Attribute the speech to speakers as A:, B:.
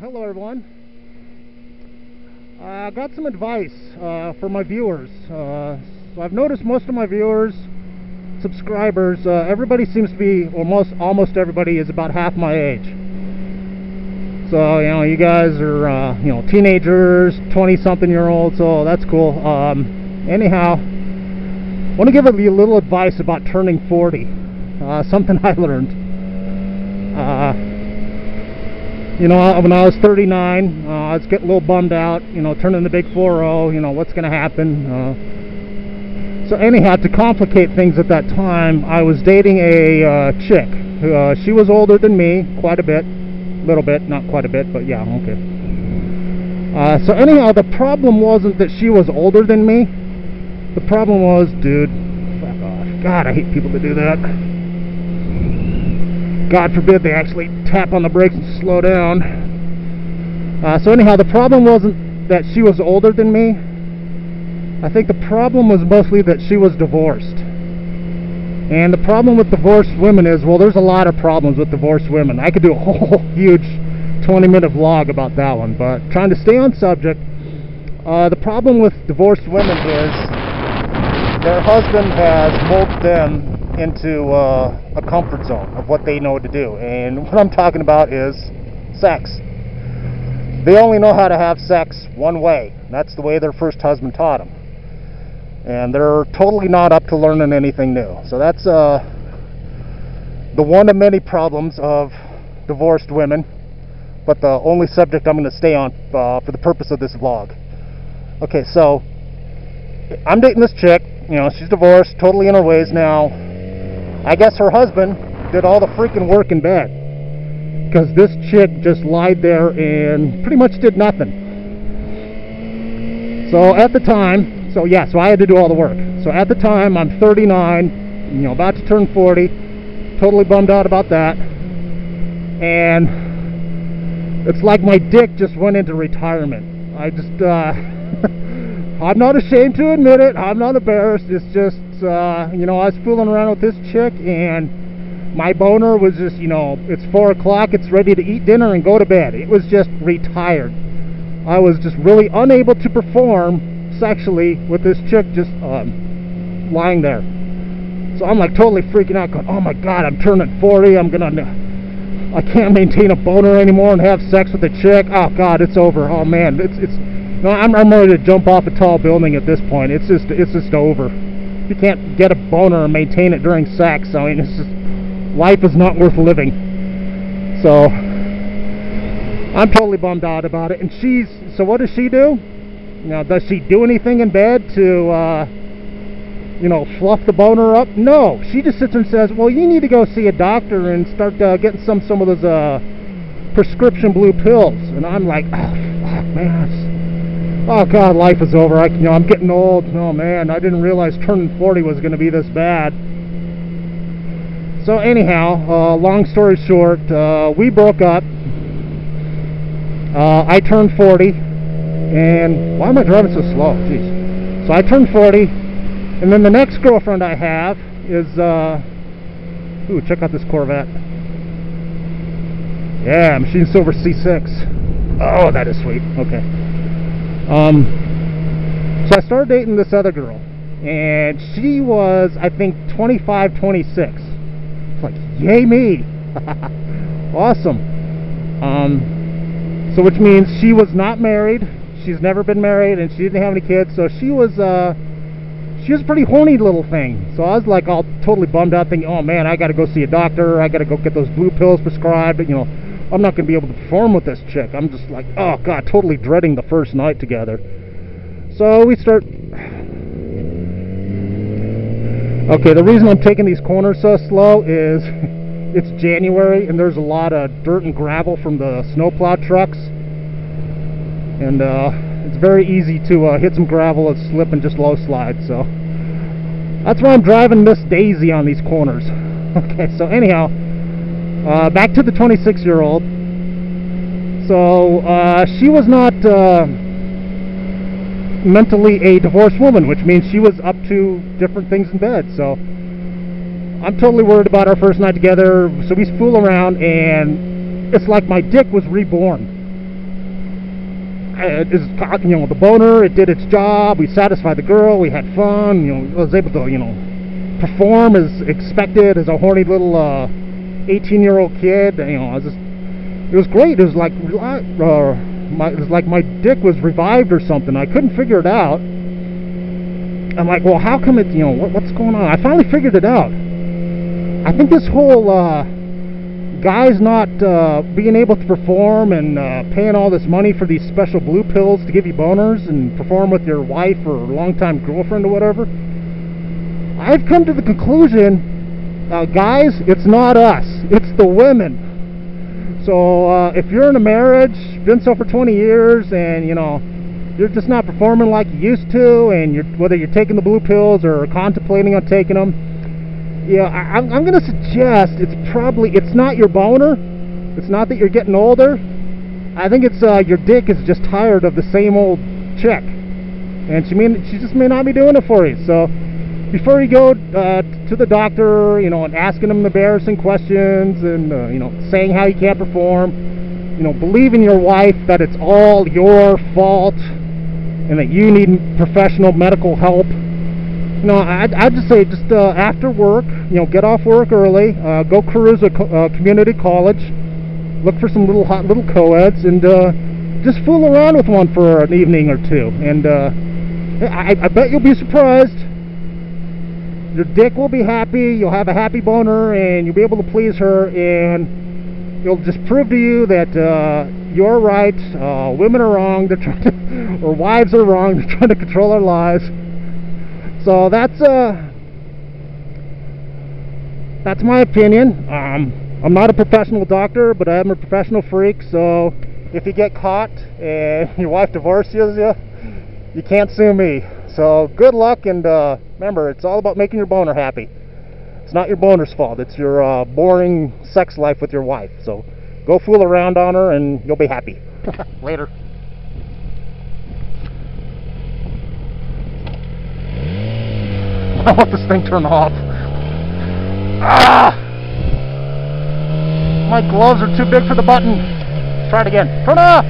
A: Hello everyone. I got some advice for my viewers. So I've noticed most of my viewers, subscribers, everybody seems to be, or almost everybody is about half my age. So, you know, you guys are, teenagers, 20-something-year-olds, so that's cool. Anyhow, I want to give you a little advice about turning 40. Something I learned. When I was 39, I was getting a little bummed out, turning the big 4-0, what's going to happen. So anyhow, to complicate things at that time, I was dating a chick. She was older than me, quite a bit. Little bit, not quite a bit, but yeah, okay. So anyhow, the problem wasn't that she was older than me. The problem was, dude, fuck off. God, I hate people that do that. God forbid they actually tap on the brakes and slow down. So anyhow, the problem wasn't that she was older than me. I think the problem was mostly that she was divorced. And the problem with divorced women is, well, there's a lot of problems with divorced women. I could do a whole huge 20-minute vlog about that one, but trying to stay on subject, the problem with divorced women is their husband has molded them into a comfort zone of what they know to do. And what I'm talking about is sex. They only know how to have sex one way. That's the way their first husband taught them. And they're totally not up to learning anything new. So that's the one of many problems of divorced women, but the only subject I'm going to stay on for the purpose of this vlog. Okay, so I'm dating this chick. She's divorced, totally in her ways now. I guess her husband did all the freaking work in bed, because this chick just lied there and pretty much did nothing. So at the time, so I had to do all the work. So at the time, I'm 39, about to turn 40, totally bummed out about that. And it's like my dick just went into retirement. I just, I'm not ashamed to admit it, I'm not embarrassed, it's just, I was fooling around with this chick, and my boner was just, it's 4 o'clock, it's ready to eat dinner and go to bed. It was just retired. I was just really unable to perform sexually with this chick just lying there. So I'm like totally freaking out, going, oh my god, I'm turning 40, I can't maintain a boner anymore and have sex with a chick. Oh god, it's over. Oh man, I'm ready to jump off a tall building at this point. It's just over. If you can't get a boner and maintain it during sex, I mean, it's just, life is not worth living. So I'm totally bummed out about it. And so what does she do? Does she do anything in bed to fluff the boner up? No, she just sits and says, well, you need to go see a doctor and start getting some of those prescription blue pills. And I'm like, oh fuck, man, oh god, life is over. I'm getting old. Oh man, I didn't realize turning 40 was going to be this bad. So anyhow, long story short, we broke up. I turned 40, and why am I driving so slow? Jeez. So I turned 40, and then the next girlfriend I have is, ooh, check out this Corvette. Yeah, Machine Silver C6. Oh, that is sweet. Okay. So I started dating this other girl, and she was, I think, 25, 26. It's like, yay me! Awesome. So which means she was not married. She's never been married, and she didn't have any kids. So she was a pretty horny little thing. So I was like all totally bummed out, thinking, oh man, I got to go see a doctor. I got to go get those blue pills prescribed. But, I'm not going to be able to perform with this chick. I'm just like, oh god, totally dreading the first night together. So we start. Okay, the reason I'm taking these corners so slow is it's January and there's a lot of dirt and gravel from the snowplow trucks. And it's very easy to hit some gravel and slip and just low slide. So that's why I'm driving Miss Daisy on these corners. Okay, so anyhow, back to the 26-year-old. So she was not mentally a divorced woman, which means she was up to different things in bed. So I'm totally worried about our first night together. So we fool around, and it's like my dick was reborn. the boner, it did its job. We satisfied the girl. We had fun. I was able to, perform as expected as a horny little 18-year-old kid. It was great. It was like my dick was revived or something. I couldn't figure it out. I'm like, well, how come it? What's going on? I finally figured it out. I think this whole guys not being able to perform and paying all this money for these special blue pills to give you boners and perform with your wife or longtime girlfriend or whatever. I've come to the conclusion, guys, it's not us, it's the women. So if you're in a marriage, been so for 20 years, and you're just not performing like you used to, and whether you're taking the blue pills or contemplating on taking them, I'm going to suggest it's not your boner. It's not that you're getting older. I think it's your dick is just tired of the same old chick, and she just may not be doing it for you. So before you go to the doctor, and asking them embarrassing questions and saying how you can't perform, believe in your wife that it's all your fault and that you need professional medical help. I'd just say after work, get off work early, go cruise a community college, look for some hot little co-eds, and just fool around with one for an evening or two. And I bet you'll be surprised. Your dick will be happy, you'll have a happy boner, and you'll be able to please her, and it'll just prove to you that you're right, women are wrong, they're trying to, or wives are wrong, they're trying to control our lives. So that's my opinion. I'm not a professional doctor, but I am a professional freak, so if you get caught and your wife divorces you, you can't sue me. So good luck, and remember, it's all about making your boner happy. It's not your boner's fault, it's your boring sex life with your wife. So go fool around on her and you'll be happy. Later. I want this thing turned off. Ah! My gloves are too big for the button. Let's try it again. Turn off!